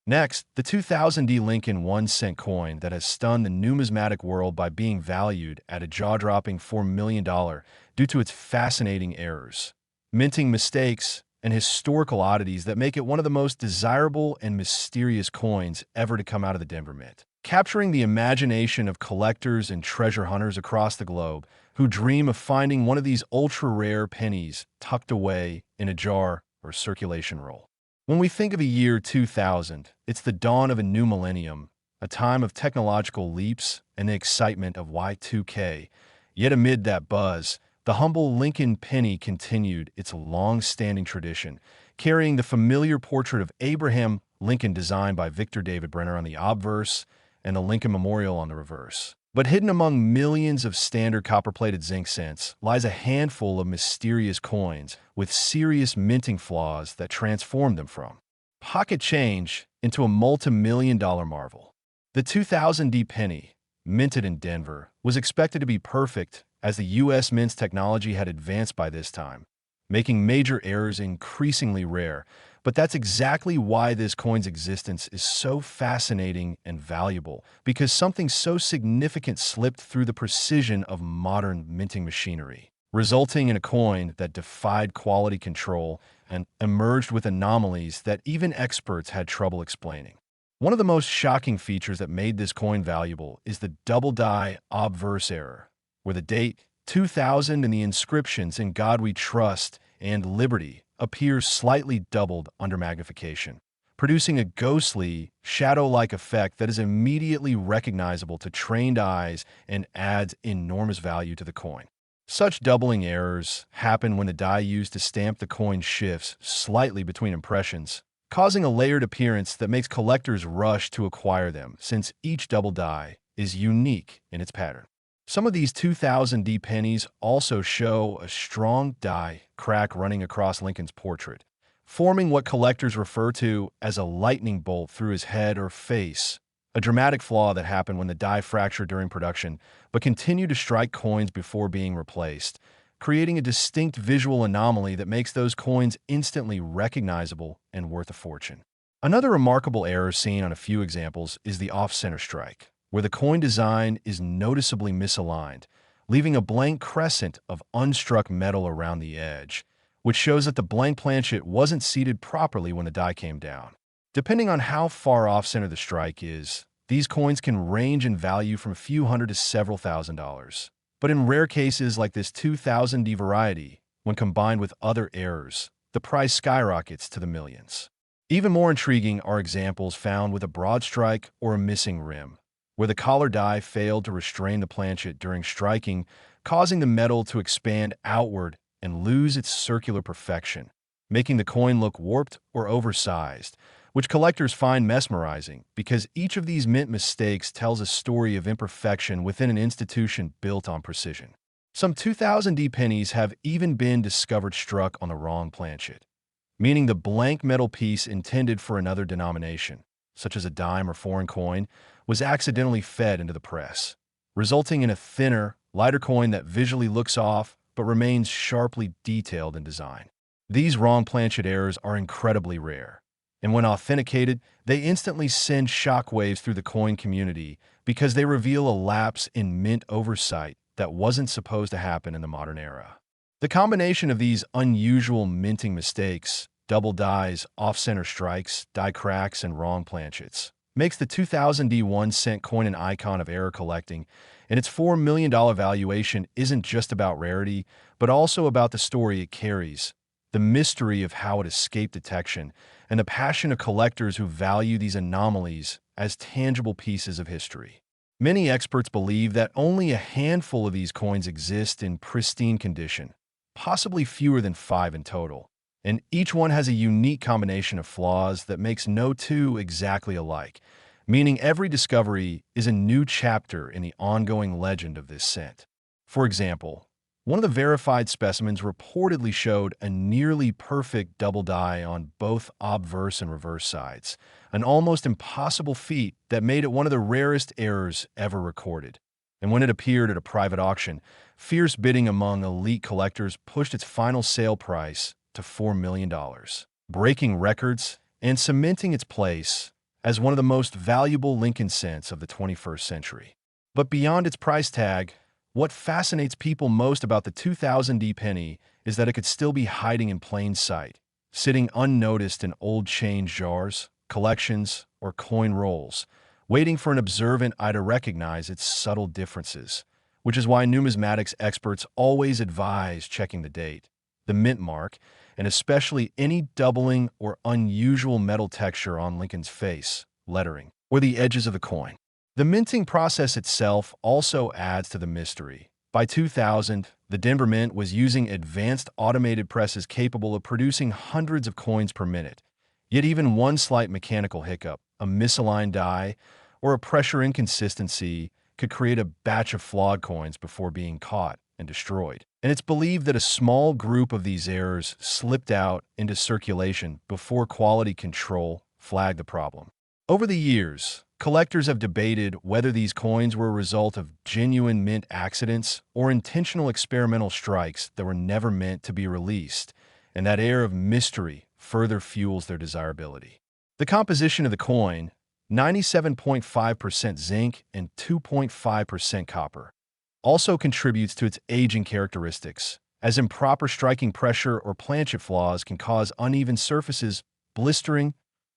Next, the 2000D Lincoln 1-cent coin that has stunned the numismatic world by being valued at a jaw-dropping $4 million due to its fascinating errors, minting mistakes, and historical oddities that make it one of the most desirable and mysterious coins ever to come out of the Denver Mint. Capturing the imagination of collectors and treasure hunters across the globe who dream of finding one of these ultra-rare pennies tucked away in a jar or circulation roll. When we think of the year 2000, it's the dawn of a new millennium, a time of technological leaps and the excitement of Y2K. Yet amid that buzz, the humble Lincoln penny continued its long-standing tradition, carrying the familiar portrait of Abraham Lincoln designed by Victor David Brenner on the obverse and the Lincoln Memorial on the reverse. But hidden among millions of standard copper-plated zinc cents lies a handful of mysterious coins with serious minting flaws that transform them from pocket change into a multi-million-dollar marvel. The 2000 penny, minted in Denver, was expected to be perfect as the U.S. Mint's technology had advanced by this time, making major errors increasingly rare. But that's exactly why this coin's existence is so fascinating and valuable, because something so significant slipped through the precision of modern minting machinery, resulting in a coin that defied quality control and emerged with anomalies that even experts had trouble explaining. One of the most shocking features that made this coin valuable is the double die obverse error, where the date 2000 and the inscriptions "In God We Trust" and "Liberty" appears slightly doubled under magnification, producing a ghostly, shadow-like effect that is immediately recognizable to trained eyes and adds enormous value to the coin. Such doubling errors happen when the die used to stamp the coin shifts slightly between impressions, causing a layered appearance that makes collectors rush to acquire them, since each double die is unique in its pattern. Some of these 2000 pennies also show a strong die crack running across Lincoln's portrait, forming what collectors refer to as a lightning bolt through his head or face, a dramatic flaw that happened when the die fractured during production but continued to strike coins before being replaced, creating a distinct visual anomaly that makes those coins instantly recognizable and worth a fortune. Another remarkable error seen on a few examples is the off-center strike, where the coin design is noticeably misaligned, leaving a blank crescent of unstruck metal around the edge, which shows that the blank planchet wasn't seated properly when the die came down. Depending on how far off-center the strike is, these coins can range in value from a few hundred to several $1,000s. But in rare cases like this 2000 variety, when combined with other errors, the price skyrockets to the millions. Even more intriguing are examples found with a broad strike or a missing rim, where the collar die failed to restrain the planchet during striking, causing the metal to expand outward and lose its circular perfection, making the coin look warped or oversized, which collectors find mesmerizing because each of these mint mistakes tells a story of imperfection within an institution built on precision. Some 2000 pennies have even been discovered struck on the wrong planchet, meaning the blank metal piece intended for another denomination, such as a dime or foreign coin, was accidentally fed into the press, resulting in a thinner, lighter coin that visually looks off but remains sharply detailed in design. These wrong planchet errors are incredibly rare, and when authenticated, they instantly send shockwaves through the coin community because they reveal a lapse in mint oversight that wasn't supposed to happen in the modern era. The combination of these unusual minting mistakes, double dies, off-center strikes, die cracks, and wrong planchets, makes the 2000 1-cent coin an icon of error collecting, and its $4 million valuation isn't just about rarity, but also about the story it carries, the mystery of how it escaped detection, and the passion of collectors who value these anomalies as tangible pieces of history. Many experts believe that only a handful of these coins exist in pristine condition, possibly fewer than 5 in total, and each one has a unique combination of flaws that makes no two exactly alike, meaning every discovery is a new chapter in the ongoing legend of this cent. For example, one of the verified specimens reportedly showed a nearly perfect double die on both obverse and reverse sides, an almost impossible feat that made it one of the rarest errors ever recorded. And when it appeared at a private auction, fierce bidding among elite collectors pushed its final sale price to $4 million, breaking records and cementing its place as one of the most valuable Lincoln cents of the 21st century. But beyond its price tag, what fascinates people most about the 2000 penny is that it could still be hiding in plain sight, sitting unnoticed in old change jars, collections, or coin rolls, waiting for an observant eye to recognize its subtle differences, which is why numismatics experts always advise checking the date, the mint mark, and especially any doubling or unusual metal texture on Lincoln's face, lettering, or the edges of the coin. The minting process itself also adds to the mystery. By 2000, the Denver Mint was using advanced automated presses capable of producing hundreds of coins per minute. Yet even one slight mechanical hiccup, a misaligned die, or a pressure inconsistency could create a batch of flawed coins before being caught and destroyed. And it's believed that a small group of these errors slipped out into circulation before quality control flagged the problem. Over the years, collectors have debated whether these coins were a result of genuine mint accidents or intentional experimental strikes that were never meant to be released, and that air of mystery further fuels their desirability. The composition of the coin, 97.5% zinc and 2.5% copper, also contributes to its aging characteristics, as improper striking pressure or planchet flaws can cause uneven surfaces, blistering,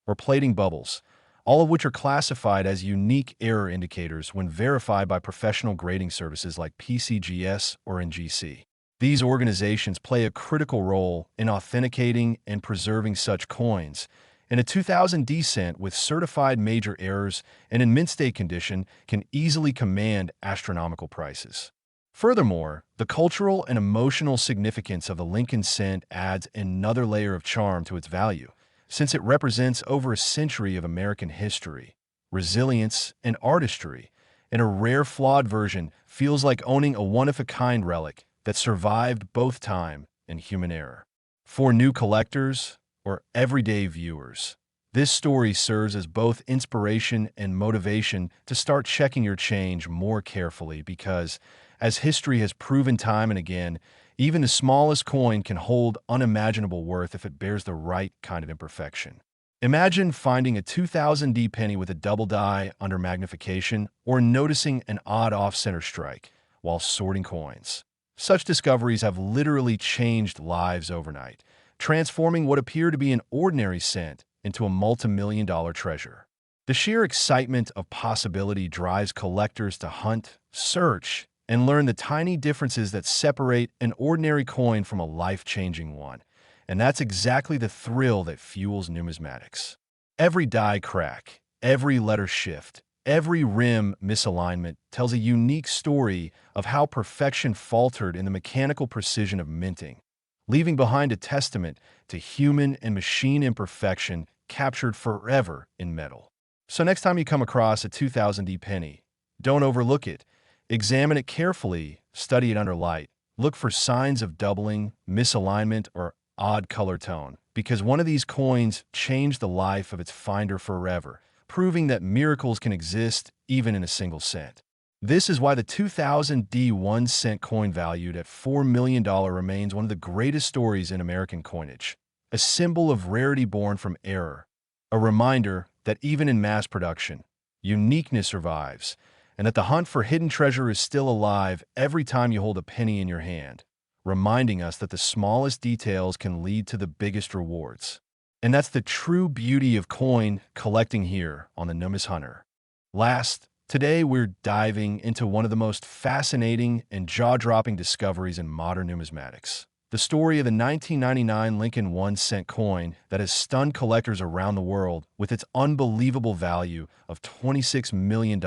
or plating bubbles, all of which are classified as unique error indicators when verified by professional grading services like PCGS or NGC. These organizations play a critical role in authenticating and preserving such coins, and a 2000 D cent with certified major errors and in mint state condition can easily command astronomical prices. Furthermore, the cultural and emotional significance of the Lincoln cent adds another layer of charm to its value, since it represents over a century of American history, resilience, and artistry, and a rare flawed version feels like owning a one-of-a-kind relic that survived both time and human error. For new collectors or everyday viewers, this story serves as both inspiration and motivation to start checking your change more carefully because, as history has proven time and again, even the smallest coin can hold unimaginable worth if it bears the right kind of imperfection. Imagine finding a 2000 D penny with a double die under magnification or noticing an odd off-center strike while sorting coins. Such discoveries have literally changed lives overnight, transforming what appeared to be an ordinary cent into a multi-million-dollar treasure. The sheer excitement of possibility drives collectors to hunt, search, and learn the tiny differences that separate an ordinary coin from a life-changing one. And that's exactly the thrill that fuels numismatics. Every die crack, every letter shift, every rim misalignment tells a unique story of how perfection faltered in the mechanical precision of minting, leaving behind a testament to human and machine imperfection captured forever in metal. So next time you come across a 2000 D penny, don't overlook it. Examine it carefully, study it under light. Look for signs of doubling, misalignment, or odd color tone, because one of these coins changed the life of its finder forever, proving that miracles can exist even in a single cent. This is why the 2000 D 1 cent coin valued at $4 million remains one of the greatest stories in American coinage, a symbol of rarity born from error, a reminder that even in mass production, uniqueness survives, and that the hunt for hidden treasure is still alive every time you hold a penny in your hand, reminding us that the smallest details can lead to the biggest rewards. And that's the true beauty of coin collecting here on the Numis Hunter. Last, today we're diving into one of the most fascinating and jaw-dropping discoveries in modern numismatics. The story of the 1999 Lincoln 1 cent coin that has stunned collectors around the world with its unbelievable value of $26 million.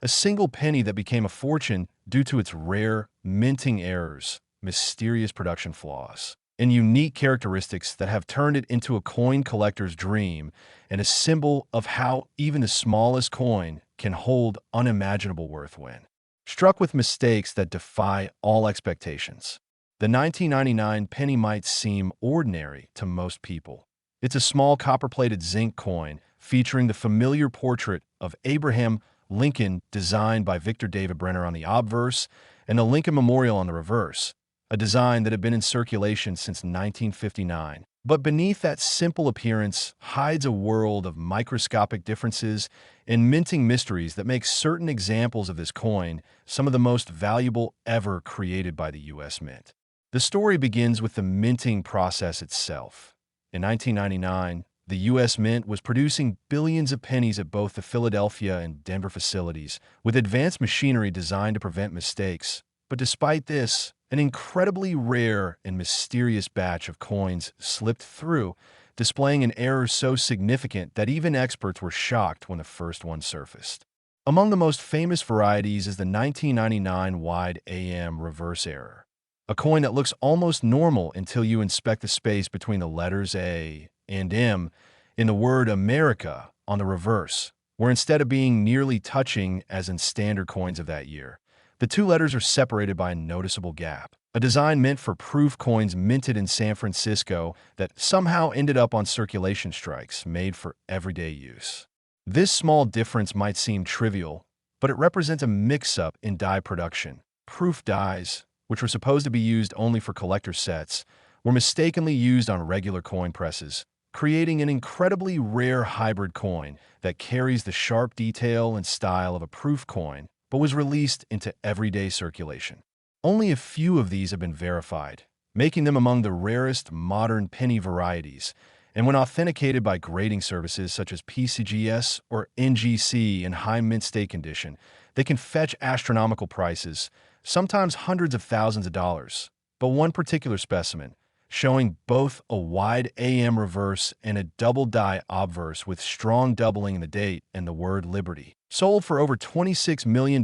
A single penny that became a fortune due to its rare minting errors, mysterious production flaws, and unique characteristics that have turned it into a coin collector's dream and a symbol of how even the smallest coin can hold unimaginable worth when struck with mistakes that defy all expectations. The 1999 penny might seem ordinary to most people. It's a small copper-plated zinc coin featuring the familiar portrait of Abraham Lincoln designed by Victor David Brenner on the obverse and the Lincoln Memorial on the reverse, a design that had been in circulation since 1959. But beneath that simple appearance hides a world of microscopic differences and minting mysteries that make certain examples of this coin some of the most valuable ever created by the U.S. Mint. The story begins with the minting process itself. In 1999, the U.S. Mint was producing billions of pennies at both the Philadelphia and Denver facilities, with advanced machinery designed to prevent mistakes. But despite this, an incredibly rare and mysterious batch of coins slipped through, displaying an error so significant that even experts were shocked when the first one surfaced. Among the most famous varieties is the 1999 wide AM reverse error, a coin that looks almost normal until you inspect the space between the letters A and M in the word America on the reverse, where instead of being nearly touching as in standard coins of that year, the two letters are separated by a noticeable gap, a design meant for proof coins minted in San Francisco that somehow ended up on circulation strikes made for everyday use. This small difference might seem trivial, but it represents a mix-up in die production. Proof dies, which were supposed to be used only for collector sets, were mistakenly used on regular coin presses, creating an incredibly rare hybrid coin that carries the sharp detail and style of a proof coin, but was released into everyday circulation. Only a few of these have been verified, making them among the rarest modern penny varieties, and when authenticated by grading services such as PCGS or NGC in high mint state condition, they can fetch astronomical prices, sometimes hundreds of thousands of dollars. But one particular specimen, showing both a wide AM reverse and a double die obverse with strong doubling in the date and the word Liberty, sold for over $26 million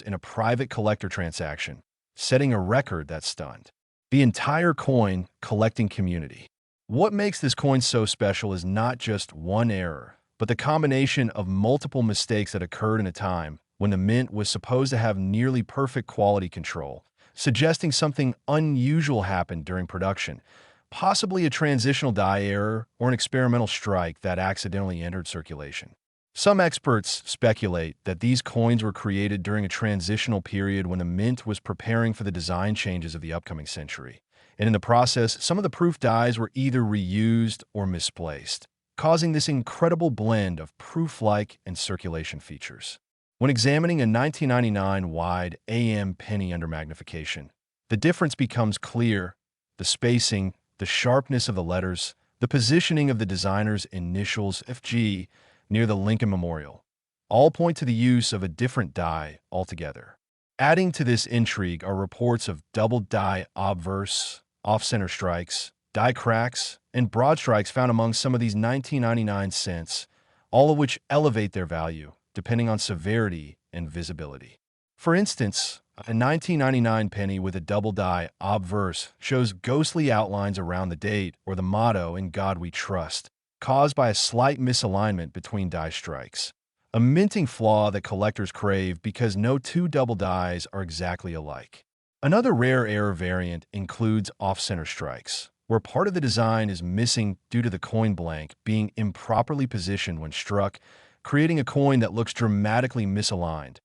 in a private collector transaction, setting a record that stunned the entire coin collecting community. What makes this coin so special is not just one error, but the combination of multiple mistakes that occurred in a time when the mint was supposed to have nearly perfect quality control, suggesting something unusual happened during production, possibly a transitional die error or an experimental strike that accidentally entered circulation. Some experts speculate that these coins were created during a transitional period when the mint was preparing for the design changes of the upcoming century, and in the process, some of the proof dies were either reused or misplaced, causing this incredible blend of proof-like and circulation features. When examining a 1999 wide AM penny under magnification, the difference becomes clear: the spacing, the sharpness of the letters, the positioning of the designer's initials FG near the Lincoln Memorial, all point to the use of a different die altogether. Adding to this intrigue are reports of double die obverse, off-center strikes, die cracks, and broad strikes found among some of these 1999 cents, all of which elevate their value depending on severity and visibility. For instance, a 1999 penny with a double die obverse shows ghostly outlines around the date or the motto "In God We Trust," caused by a slight misalignment between die strikes, a minting flaw that collectors crave because no two double dies are exactly alike. Another rare error variant includes off-center strikes, where part of the design is missing due to the coin blank being improperly positioned when struck, creating a coin that looks dramatically misaligned,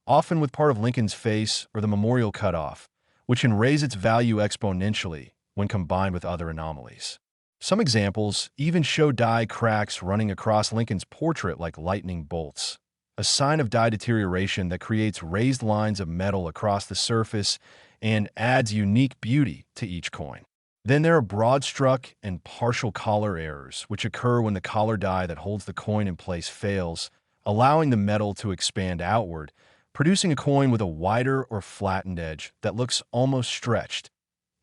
often with part of Lincoln's face or the memorial cut off, which can raise its value exponentially when combined with other anomalies. Some examples even show die cracks running across Lincoln's portrait like lightning bolts, a sign of die deterioration that creates raised lines of metal across the surface and adds unique beauty to each coin. Then there are broad-struck and partial collar errors, which occur when the collar die that holds the coin in place fails, allowing the metal to expand outward, producing a coin with a wider or flattened edge that looks almost stretched.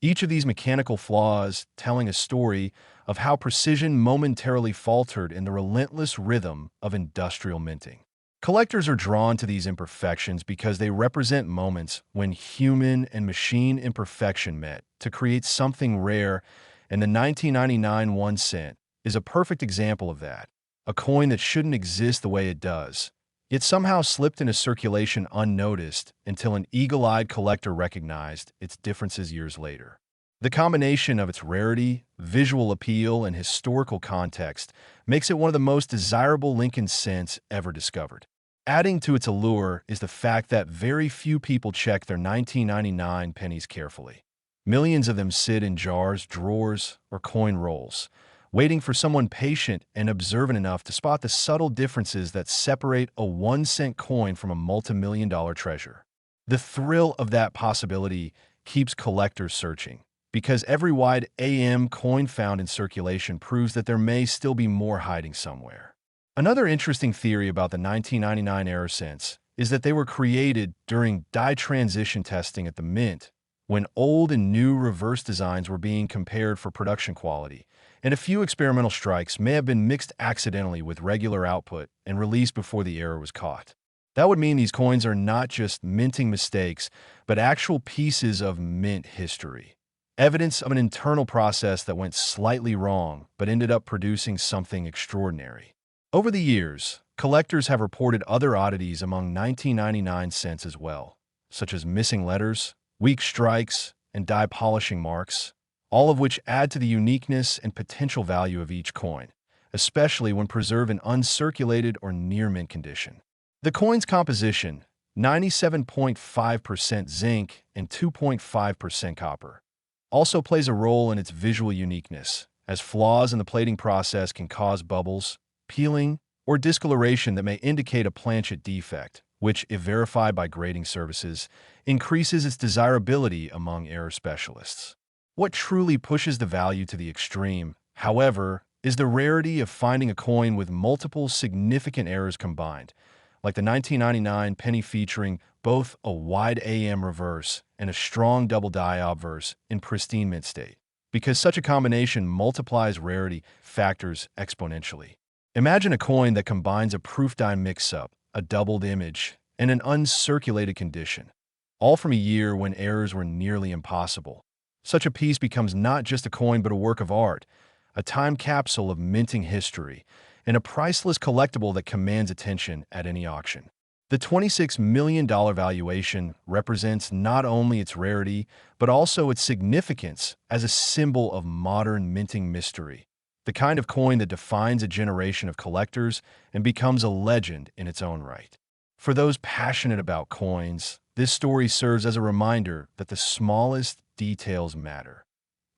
Each of these mechanical flaws telling a story of how precision momentarily faltered in the relentless rhythm of industrial minting. Collectors are drawn to these imperfections because they represent moments when human and machine imperfection met to create something rare, and the 1999 1 cent is a perfect example of that. A coin that shouldn't exist the way it does, yet somehow slipped into circulation unnoticed until an eagle-eyed collector recognized its differences years later. The combination of its rarity, visual appeal, and historical context makes it one of the most desirable Lincoln cents ever discovered. Adding to its allure is the fact that very few people check their 1999 pennies carefully. Millions of them sit in jars, drawers, or coin rolls, waiting for someone patient and observant enough to spot the subtle differences that separate a 1 cent coin from a multi-million-dollar treasure. The thrill of that possibility keeps collectors searching, because every wide AM coin found in circulation proves that there may still be more hiding somewhere. Another interesting theory about the 1999 error cents is that they were created during die transition testing at the mint, when old and new reverse designs were being compared for production quality, and a few experimental strikes may have been mixed accidentally with regular output and released before the error was caught. That would mean these coins are not just minting mistakes, but actual pieces of mint history. Evidence of an internal process that went slightly wrong, but ended up producing something extraordinary. Over the years, Collectors have reported other oddities among 1999 cents as well, such as missing letters, weak strikes, and die polishing marks, all of which add to the uniqueness and potential value of each coin, especially when preserved in uncirculated or near-mint condition. The coin's composition, 97.5% zinc and 2.5% copper, also plays a role in its visual uniqueness, as flaws in the plating process can cause bubbles, peeling, or discoloration that may indicate a Planchet defect, which, if verified by grading services, increases its desirability among error specialists. What truly pushes the value to the extreme, however, is the rarity of finding a coin with multiple significant errors combined, like the 1999 penny featuring both a wide AM reverse and a strong double die obverse in pristine mint state, because such a combination multiplies rarity factors exponentially. Imagine a coin that combines a proof die mix-up, a doubled image, and an uncirculated condition, all from a year when errors were nearly impossible. Such a piece becomes not just a coin but a work of art, a time capsule of minting history, and a priceless collectible that commands attention at any auction. The $26 million valuation represents not only its rarity, but also its significance as a symbol of modern minting mystery, the kind of coin that defines a generation of collectors and becomes a legend in its own right. For those passionate about coins, this story serves as a reminder that the smallest details matter.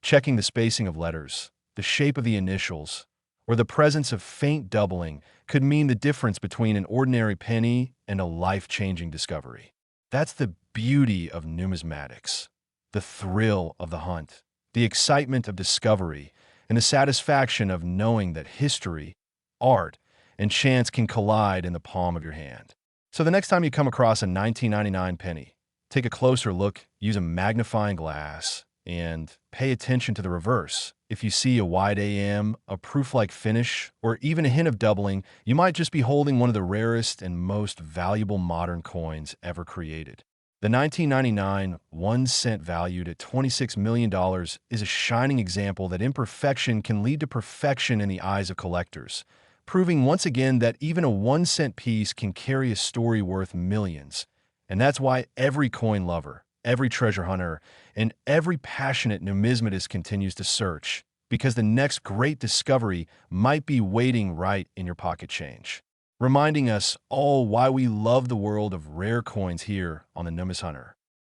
Checking the spacing of letters, the shape of the initials, or the presence of faint doubling could mean the difference between an ordinary penny and a life-changing discovery. That's the beauty of numismatics, the thrill of the hunt, the excitement of discovery, and the satisfaction of knowing that history, art, and chance can collide in the palm of your hand. So the next time you come across a 1999 penny, take a closer look, use a magnifying glass, and pay attention to the reverse. If you see a wide AM, a proof-like finish, or even a hint of doubling, you might just be holding one of the rarest and most valuable modern coins ever created. The 1999 1 cent valued at $26 million is a shining example that imperfection can lead to perfection in the eyes of collectors, proving once again that even a 1 cent piece can carry a story worth millions. And that's why every coin lover, every treasure hunter, and every passionate numismatist continues to search, because the next great discovery might be waiting right in your pocket change, reminding us all why we love the world of rare coins here on the Numis Hunter.